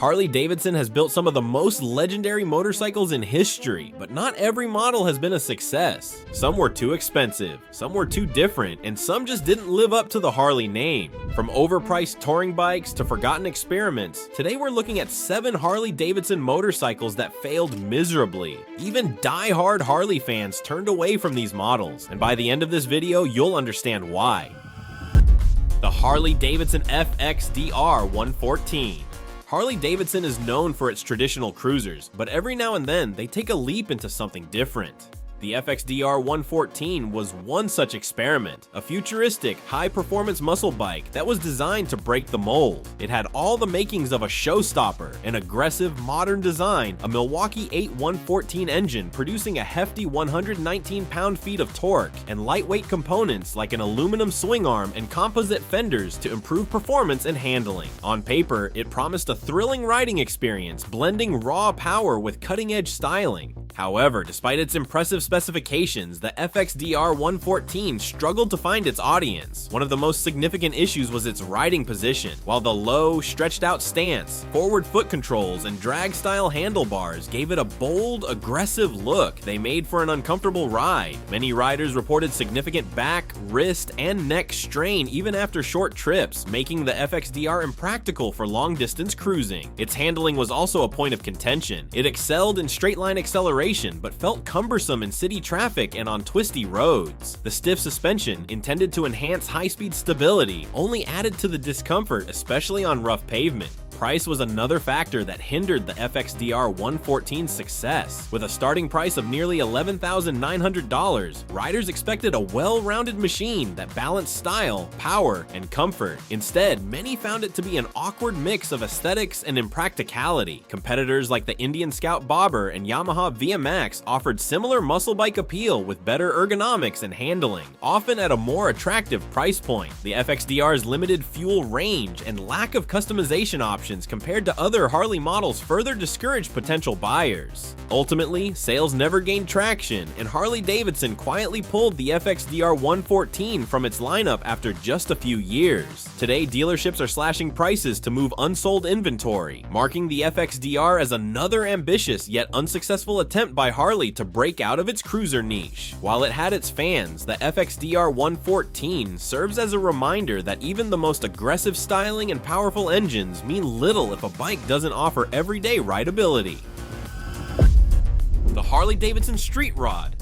Harley-Davidson has built some of the most legendary motorcycles in history, but not every model has been a success. Some were too expensive, some were too different, and some just didn't live up to the Harley name. From overpriced touring bikes to forgotten experiments, today we're looking at 7 Harley-Davidson motorcycles that failed miserably. Even die-hard Harley fans turned away from these models, and by the end of this video, you'll understand why. The Harley-Davidson FXDR 114. Harley-Davidson is known for its traditional cruisers, but every now and then they take a leap into something different. The FXDR 114 was one such experiment, a futuristic, high-performance muscle bike that was designed to break the mold. It had all the makings of a showstopper, an aggressive, modern design, a Milwaukee 8 114 engine producing a hefty 119 pound-feet of torque, and lightweight components like an aluminum swing arm and composite fenders to improve performance and handling. On paper, it promised a thrilling riding experience, blending raw power with cutting-edge styling. However, despite its impressive specifications, the FXDR 114 struggled to find its audience. One of the most significant issues was its riding position. While the low, stretched-out stance, forward foot controls, and drag-style handlebars gave it a bold, aggressive look, they made for an uncomfortable ride. Many riders reported significant back, wrist, and neck strain even after short trips, making the FXDR impractical for long-distance cruising. Its handling was also a point of contention. It excelled in straight-line acceleration, but felt cumbersome in city traffic and on twisty roads. The stiff suspension, intended to enhance high-speed stability, only added to the discomfort, especially on rough pavement. Price was another factor that hindered the FXDR 114's success. With a starting price of nearly $11,900, riders expected a well-rounded machine that balanced style, power, and comfort. Instead, many found it to be an awkward mix of aesthetics and impracticality. Competitors like the Indian Scout Bobber and Yamaha VMAX offered similar muscle bike appeal with better ergonomics and handling, often at a more attractive price point. The FXDR's limited fuel range and lack of customization options compared to other Harley models further discouraged potential buyers. Ultimately, sales never gained traction, and Harley-Davidson quietly pulled the FXDR 114 from its lineup after just a few years. Today, dealerships are slashing prices to move unsold inventory, marking the FXDR as another ambitious yet unsuccessful attempt by Harley to break out of its cruiser niche. While it had its fans, the FXDR 114 serves as a reminder that even the most aggressive styling and powerful engines mean little if a bike doesn't offer everyday rideability. The Harley-Davidson Street Rod.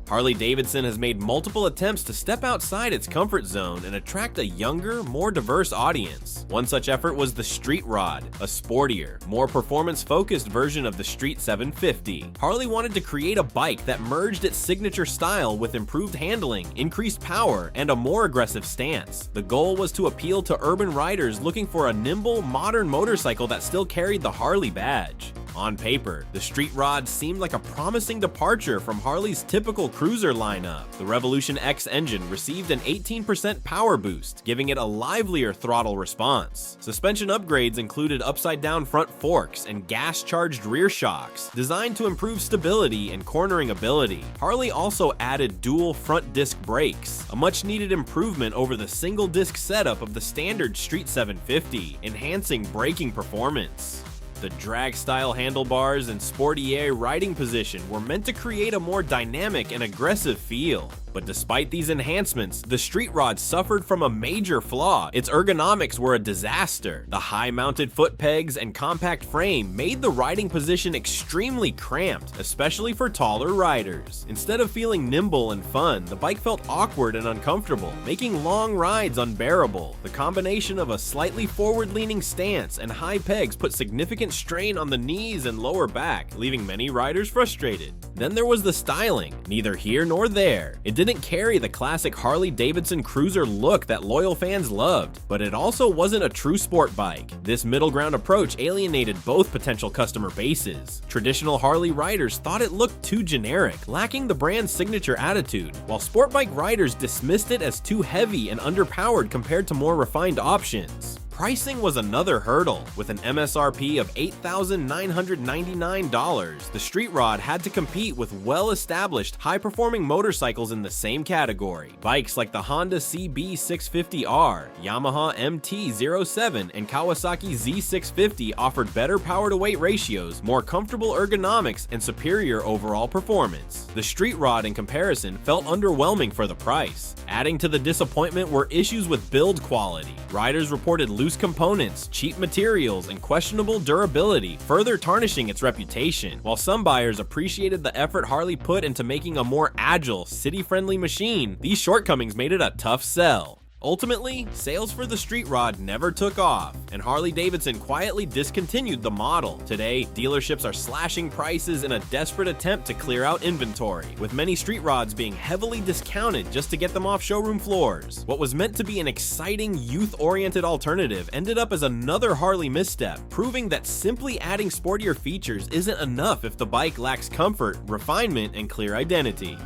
Harley-Davidson has made multiple attempts to step outside its comfort zone and attract a younger, more diverse audience. One such effort was the Street Rod, a sportier, more performance-focused version of the Street 750. Harley wanted to create a bike that merged its signature style with improved handling, increased power, and a more aggressive stance. The goal was to appeal to urban riders looking for a nimble, modern motorcycle that still carried the Harley badge. On paper, the Street Rod seemed like a promising departure from Harley's typical cruiser lineup. The Revolution X engine received an 18% power boost, giving it a livelier throttle response. Suspension upgrades included upside-down front forks and gas-charged rear shocks, designed to improve stability and cornering ability. Harley also added dual front disc brakes, a much-needed improvement over the single-disc setup of the standard Street 750, enhancing braking performance. The drag-style handlebars and sportier riding position were meant to create a more dynamic and aggressive feel. But despite these enhancements, the Street Rod suffered from a major flaw. Its ergonomics were a disaster. The high-mounted foot pegs and compact frame made the riding position extremely cramped, especially for taller riders. Instead of feeling nimble and fun, the bike felt awkward and uncomfortable, making long rides unbearable. The combination of a slightly forward-leaning stance and high pegs put significant strain on the knees and lower back, leaving many riders frustrated. Then there was the styling, neither here nor there. It didn't carry the classic Harley-Davidson cruiser look that loyal fans loved, but it also wasn't a true sport bike. This middle ground approach alienated both potential customer bases. Traditional Harley riders thought it looked too generic, lacking the brand's signature attitude, while sport bike riders dismissed it as too heavy and underpowered compared to more refined options. Pricing was another hurdle. With an MSRP of $8,999, the Street Rod had to compete with well-established, high-performing motorcycles in the same category. Bikes like the Honda CB650R, Yamaha MT-07, and Kawasaki Z650 offered better power-to-weight ratios, more comfortable ergonomics, and superior overall performance. The Street Rod, in comparison, felt underwhelming for the price. Adding to the disappointment were issues with build quality. Riders reported loose components, cheap materials, and questionable durability, further tarnishing its reputation. While some buyers appreciated the effort Harley put into making a more agile, city-friendly machine, these shortcomings made it a tough sell. Ultimately, sales for the Street Rod never took off, and Harley-Davidson quietly discontinued the model. Today, dealerships are slashing prices in a desperate attempt to clear out inventory, with many Street Rods being heavily discounted just to get them off showroom floors. What was meant to be an exciting, youth-oriented alternative ended up as another Harley misstep, proving that simply adding sportier features isn't enough if the bike lacks comfort, refinement, and clear identity.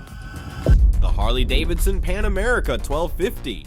The Harley-Davidson Pan America 1250.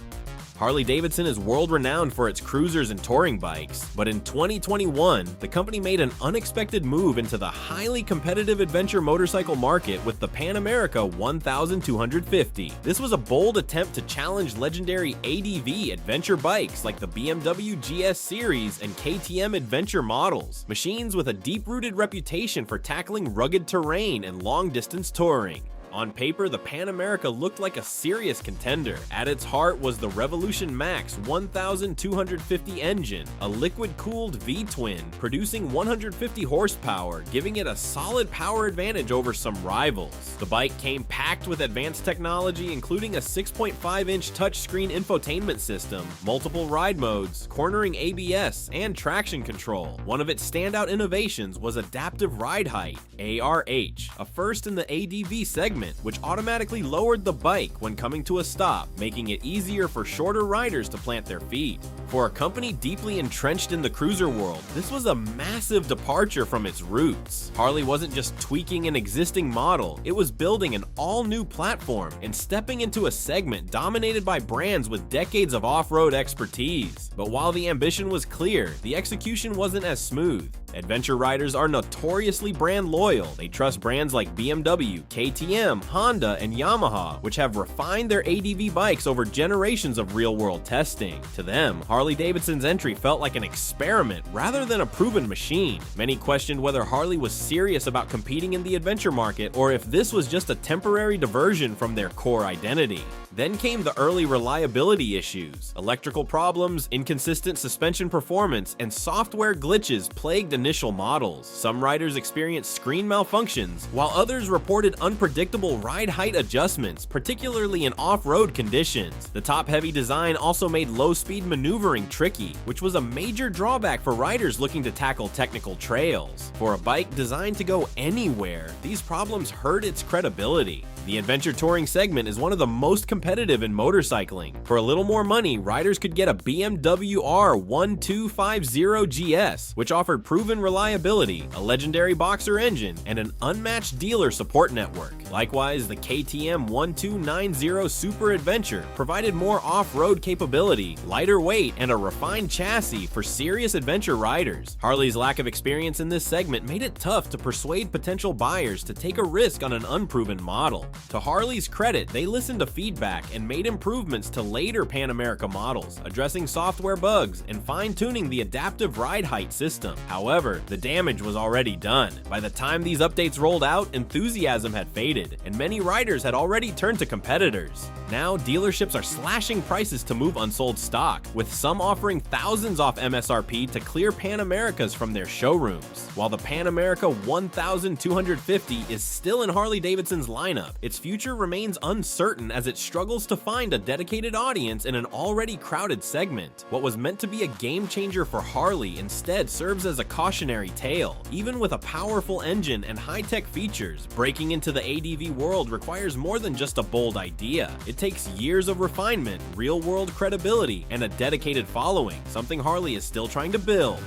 Harley-Davidson is world-renowned for its cruisers and touring bikes, but in 2021, the company made an unexpected move into the highly competitive adventure motorcycle market with the Pan America 1250. This was a bold attempt to challenge legendary ADV adventure bikes like the BMW GS series and KTM adventure models, machines with a deep-rooted reputation for tackling rugged terrain and long-distance touring. On paper, the Pan America looked like a serious contender. At its heart was the Revolution Max 1250 engine, a liquid-cooled V-twin, producing 150 horsepower, giving it a solid power advantage over some rivals. The bike came packed with advanced technology, including a 6.5-inch touchscreen infotainment system, multiple ride modes, cornering ABS, and traction control. One of its standout innovations was adaptive ride height, ARH, a first in the ADV segment, which automatically lowered the bike when coming to a stop, making it easier for shorter riders to plant their feet. For a company deeply entrenched in the cruiser world, this was a massive departure from its roots. Harley wasn't just tweaking an existing model, it was building an all-new platform and stepping into a segment dominated by brands with decades of off-road expertise. But while the ambition was clear, the execution wasn't as smooth. Adventure riders are notoriously brand loyal. They trust brands like BMW, KTM, Honda, and Yamaha, which have refined their ADV bikes over generations of real-world testing. To them, Harley-Davidson's entry felt like an experiment rather than a proven machine. Many questioned whether Harley was serious about competing in the adventure market or if this was just a temporary diversion from their core identity. Then came the early reliability issues. Electrical problems, inconsistent suspension performance, and software glitches plagued initial models. Some riders experienced screen malfunctions, while others reported unpredictable ride height adjustments, particularly in off-road conditions. The top-heavy design also made low-speed maneuvering tricky, which was a major drawback for riders looking to tackle technical trails. For a bike designed to go anywhere, these problems hurt its credibility. The adventure touring segment is one of the most competitive in motorcycling. For a little more money, riders could get a BMW R1250 GS, which offered proven reliability, a legendary boxer engine, and an unmatched dealer support network. Likewise, the KTM 1290 Super Adventure provided more off-road capability, lighter weight, and a refined chassis for serious adventure riders. Harley's lack of experience in this segment made it tough to persuade potential buyers to take a risk on an unproven model. To Harley's credit, they listened to feedback and made improvements to later Pan America models, addressing software bugs and fine-tuning the adaptive ride height system. However, the damage was already done. By the time these updates rolled out, enthusiasm had faded, and many riders had already turned to competitors. Now, dealerships are slashing prices to move unsold stock, with some offering thousands off MSRP to clear Pan Americas from their showrooms. While the Pan America 1250 is still in Harley-Davidson's lineup, its future remains uncertain as it struggles to find a dedicated audience in an already crowded segment. What was meant to be a game changer for Harley instead serves as a cautionary tale. Even with a powerful engine and high-tech features, breaking into the ADV world requires more than just a bold idea. It takes years of refinement, real-world credibility, and a dedicated following, something Harley is still trying to build.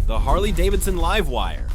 The Harley-Davidson LiveWire.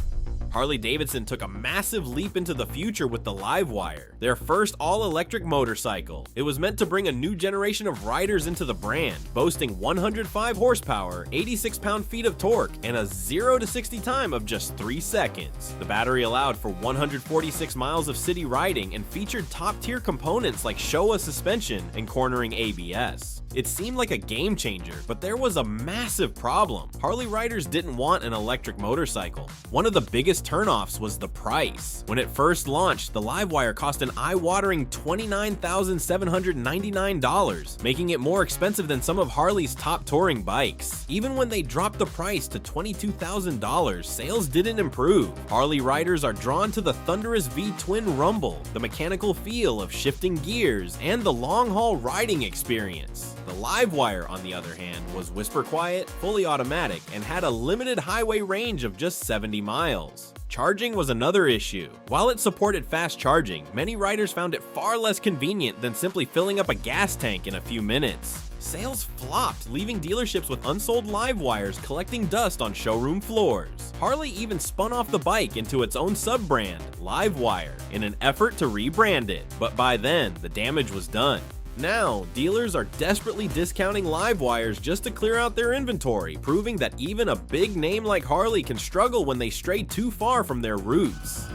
Harley-Davidson took a massive leap into the future with the LiveWire, their first all-electric motorcycle. It was meant to bring a new generation of riders into the brand, boasting 105 horsepower, 86 pound-feet of torque, and a 0 to 60 time of just 3 seconds. The battery allowed for 146 miles of city riding and featured top-tier components like Showa suspension and cornering ABS. It seemed like a game changer, but there was a massive problem. Harley riders didn't want an electric motorcycle. One of the biggest turnoffs was the price. When it first launched, the LiveWire cost an eye-watering $29,799, making it more expensive than some of Harley's top touring bikes. Even when they dropped the price to $22,000, sales didn't improve. Harley riders are drawn to the thunderous V-twin rumble, the mechanical feel of shifting gears, and the long-haul riding experience. The LiveWire, on the other hand, was whisper quiet, fully automatic, and had a limited highway range of just 70 miles. Charging was another issue. While it supported fast charging, many riders found it far less convenient than simply filling up a gas tank in a few minutes. Sales flopped, leaving dealerships with unsold LiveWires collecting dust on showroom floors. Harley even spun off the bike into its own sub-brand, LiveWire, in an effort to rebrand it, but by then, the damage was done. Now, dealers are desperately discounting LiveWires just to clear out their inventory, proving that even a big name like Harley can struggle when they stray too far from their roots.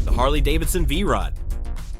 The Harley-Davidson V-Rod.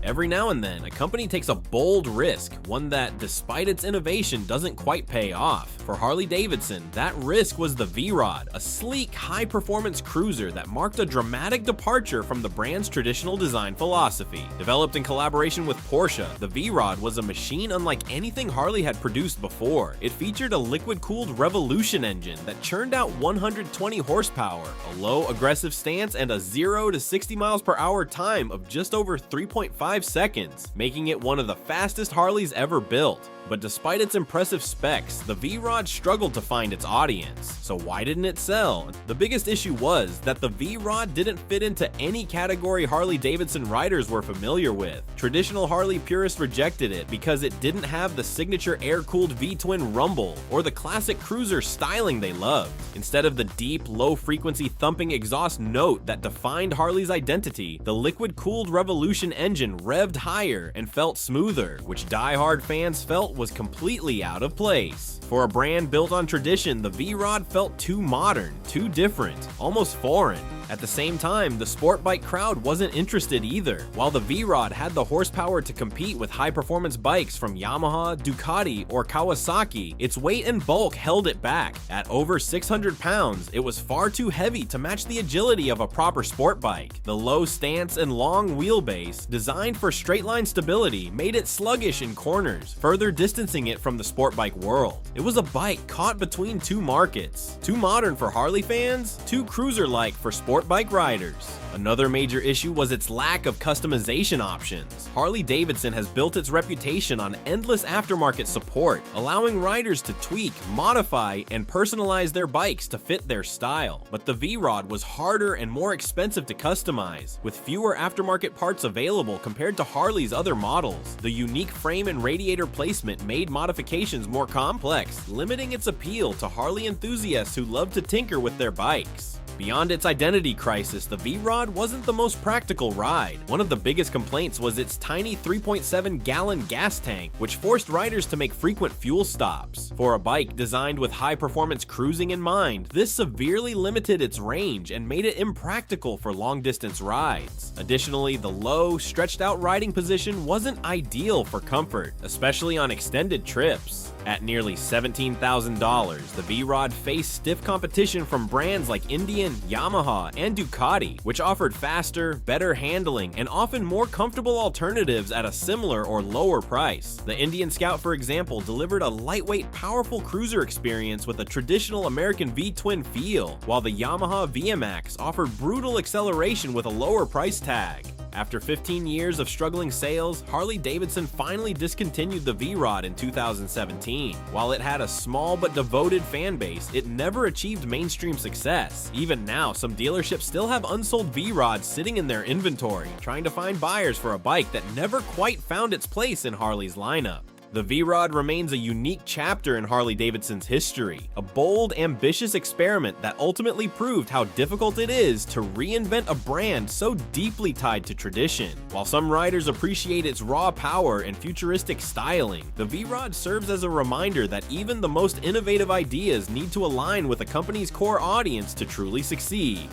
Every now and then, a company takes a bold risk, one that, despite its innovation, doesn't quite pay off. For Harley-Davidson, that risk was the V-Rod, a sleek, high-performance cruiser that marked a dramatic departure from the brand's traditional design philosophy. Developed in collaboration with Porsche, the V-Rod was a machine unlike anything Harley had produced before. It featured a liquid-cooled Revolution engine that churned out 120 horsepower, a low, aggressive stance, and a 0 to 60 miles per hour time of just over 3.5 seconds, making it one of the fastest Harleys ever built. But despite its impressive specs, the V-Rod struggled to find its audience. So why didn't it sell? The biggest issue was that the V-Rod didn't fit into any category Harley-Davidson riders were familiar with. Traditional Harley purists rejected it because it didn't have the signature air-cooled V-twin rumble or the classic cruiser styling they loved. Instead of the deep, low-frequency thumping exhaust note that defined Harley's identity, the liquid-cooled Revolution engine revved higher and felt smoother, which die-hard fans felt was completely out of place. For a brand built on tradition, the V-Rod felt too modern, too different, almost foreign. At the same time, the sport bike crowd wasn't interested either. While the V-Rod had the horsepower to compete with high-performance bikes from Yamaha, Ducati, or Kawasaki, its weight and bulk held it back. At over 600 pounds, it was far too heavy to match the agility of a proper sport bike. The low stance and long wheelbase, designed for straight-line stability, made it sluggish in corners, further distancing it from the sport bike world. It was a bike caught between two markets. Too modern for Harley fans, too cruiser-like for sport bike riders. Another major issue was its lack of customization options. Harley-Davidson has built its reputation on endless aftermarket support, allowing riders to tweak, modify, and personalize their bikes to fit their style. But the V-Rod was harder and more expensive to customize, with fewer aftermarket parts available compared to Harley's other models. The unique frame and radiator placement made modifications more complex, limiting its appeal to Harley enthusiasts who love to tinker with their bikes. Beyond its identity crisis, the V-Rod wasn't the most practical ride. One of the biggest complaints was its tiny 3.7-gallon gas tank, which forced riders to make frequent fuel stops. For a bike designed with high-performance cruising in mind, this severely limited its range and made it impractical for long-distance rides. Additionally, the low, stretched-out riding position wasn't ideal for comfort, especially on extended trips. At nearly $17,000, the V-Rod faced stiff competition from brands like Indian, Yamaha, and Ducati, which offered faster, better handling, and often more comfortable alternatives at a similar or lower price. The Indian Scout, for example, delivered a lightweight, powerful cruiser experience with a traditional American V-twin feel, while the Yamaha VMAX offered brutal acceleration with a lower price tag. After 15 years of struggling sales, Harley-Davidson finally discontinued the V-Rod in 2017. While it had a small but devoted fan base, it never achieved mainstream success. Even now, some dealerships still have unsold V-Rods sitting in their inventory, trying to find buyers for a bike that never quite found its place in Harley's lineup. The V-Rod remains a unique chapter in Harley-Davidson's history, a bold, ambitious experiment that ultimately proved how difficult it is to reinvent a brand so deeply tied to tradition. While some riders appreciate its raw power and futuristic styling, the V-Rod serves as a reminder that even the most innovative ideas need to align with a company's core audience to truly succeed.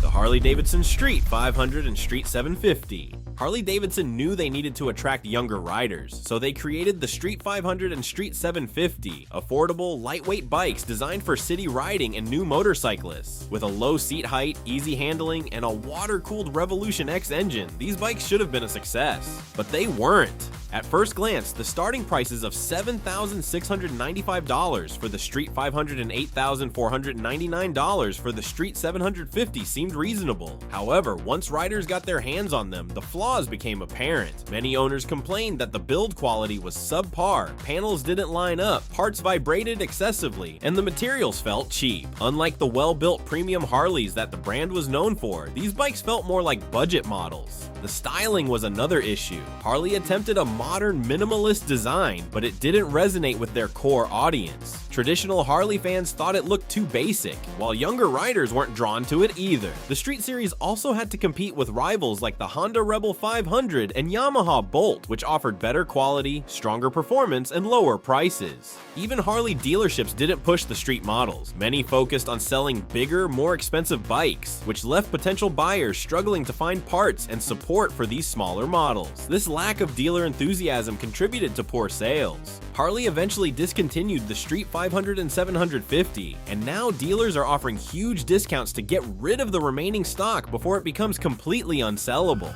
The Harley-Davidson Street 500 and Street 750. Harley-Davidson knew they needed to attract younger riders, so they created the Street 500 and Street 750, affordable, lightweight bikes designed for city riding and new motorcyclists. With a low seat height, easy handling, and a water-cooled Revolution X engine, these bikes should have been a success. But they weren't. At first glance, the starting prices of $7,695 for the Street 500 and $8,499 for the Street 750 seemed reasonable. However, once riders got their hands on them, the flaws became apparent. Many owners complained that the build quality was subpar, panels didn't line up, parts vibrated excessively, and the materials felt cheap. Unlike the well-built premium Harleys that the brand was known for, these bikes felt more like budget models. The styling was another issue. Harley attempted a modern minimalist design, but it didn't resonate with their core audience. Traditional Harley fans thought it looked too basic, while younger riders weren't drawn to it either. The Street Series also had to compete with rivals like the Honda Rebel 500 and Yamaha Bolt, which offered better quality, stronger performance, and lower prices. Even Harley dealerships didn't push the street models. Many focused on selling bigger, more expensive bikes, which left potential buyers struggling to find parts and support for these smaller models. This lack of dealer enthusiasm contributed to poor sales. Harley eventually discontinued the Street 500 and 750, and now dealers are offering huge discounts to get rid of the remaining stock before it becomes completely unsellable.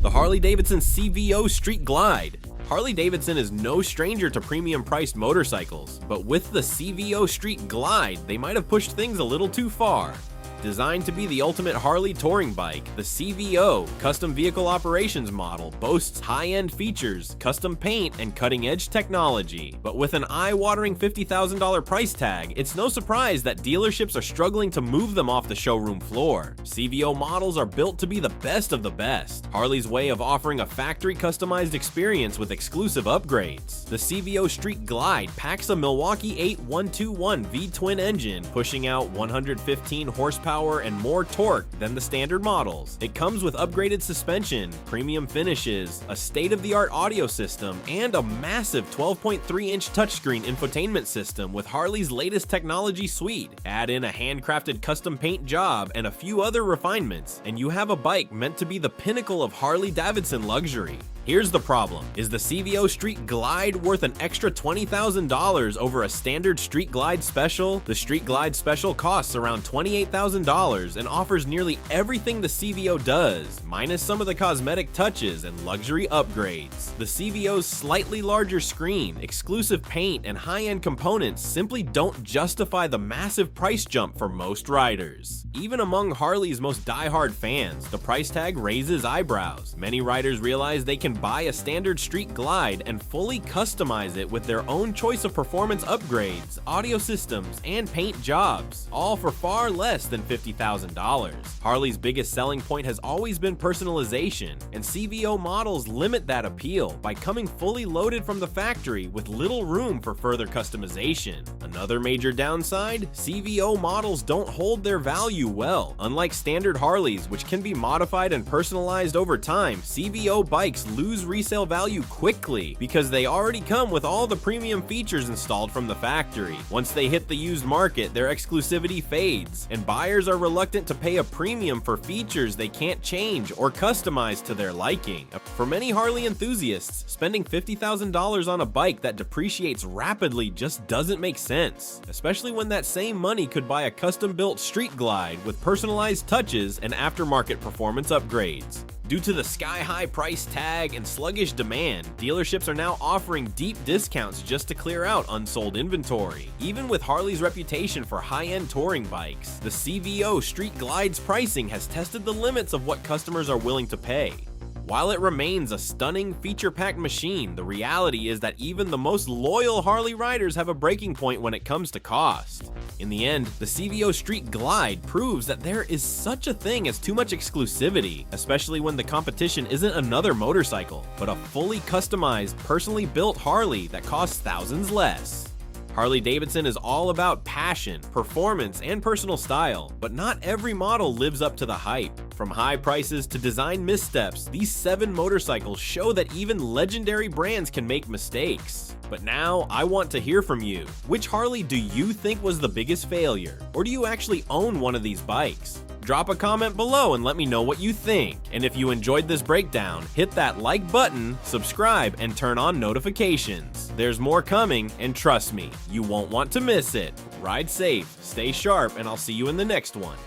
The Harley-Davidson CVO Street Glide. Harley-Davidson is no stranger to premium-priced motorcycles, but with the CVO Street Glide, they might have pushed things a little too far. Designed to be the ultimate Harley touring bike, the CVO Custom Vehicle Operations model boasts high-end features, custom paint, and cutting-edge technology. But with an eye-watering $50,000 price tag, it's no surprise that dealerships are struggling to move them off the showroom floor. CVO models are built to be the best of the best, Harley's way of offering a factory-customized experience with exclusive upgrades. The CVO Street Glide packs a Milwaukee 8121 V-twin engine, pushing out 115 horsepower and more torque than the standard models. It comes with upgraded suspension, premium finishes, a state-of-the-art audio system, and a massive 12.3-inch touchscreen infotainment system with Harley's latest technology suite. Add in a handcrafted custom paint job and a few other refinements, and you have a bike meant to be the pinnacle of Harley-Davidson luxury. Here's the problem. Is the CVO Street Glide worth an extra $20,000 over a standard Street Glide Special? The Street Glide Special costs around $28,000 and offers nearly everything the CVO does, minus some of the cosmetic touches and luxury upgrades. The CVO's slightly larger screen, exclusive paint, and high-end components simply don't justify the massive price jump for most riders. Even among Harley's most die-hard fans, the price tag raises eyebrows. Many riders realize they can buy a standard Street Glide and fully customize it with their own choice of performance upgrades, audio systems, and paint jobs, all for far less than $50,000. Harley's biggest selling point has always been personalization, and CVO models limit that appeal by coming fully loaded from the factory with little room for further customization. Another major downside, CVO models don't hold their value well. Unlike standard Harleys, which can be modified and personalized over time, CVO bikes lose resale value quickly because they already come with all the premium features installed from the factory. Once they hit the used market, their exclusivity fades, and buyers are reluctant to pay a premium for features they can't change or customize to their liking. For many Harley enthusiasts, spending $50,000 on a bike that depreciates rapidly just doesn't make sense, especially when that same money could buy a custom-built Street Glide with personalized touches and aftermarket performance upgrades. Due to the sky-high price tag and sluggish demand, dealerships are now offering deep discounts just to clear out unsold inventory. Even with Harley's reputation for high-end touring bikes, the CVO Street Glide's pricing has tested the limits of what customers are willing to pay. While it remains a stunning, feature-packed machine, the reality is that even the most loyal Harley riders have a breaking point when it comes to cost. In the end, the CVO Street Glide proves that there is such a thing as too much exclusivity, especially when the competition isn't another motorcycle, but a fully customized, personally built Harley that costs thousands less. Harley-Davidson is all about passion, performance, and personal style, but not every model lives up to the hype. From high prices to design missteps, these 7 motorcycles show that even legendary brands can make mistakes. But now, I want to hear from you. Which Harley do you think was the biggest failure? Or do you actually own one of these bikes? Drop a comment below and let me know what you think. And if you enjoyed this breakdown, hit that like button, subscribe, and turn on notifications. There's more coming, and trust me, you won't want to miss it. Ride safe, stay sharp, and I'll see you in the next one.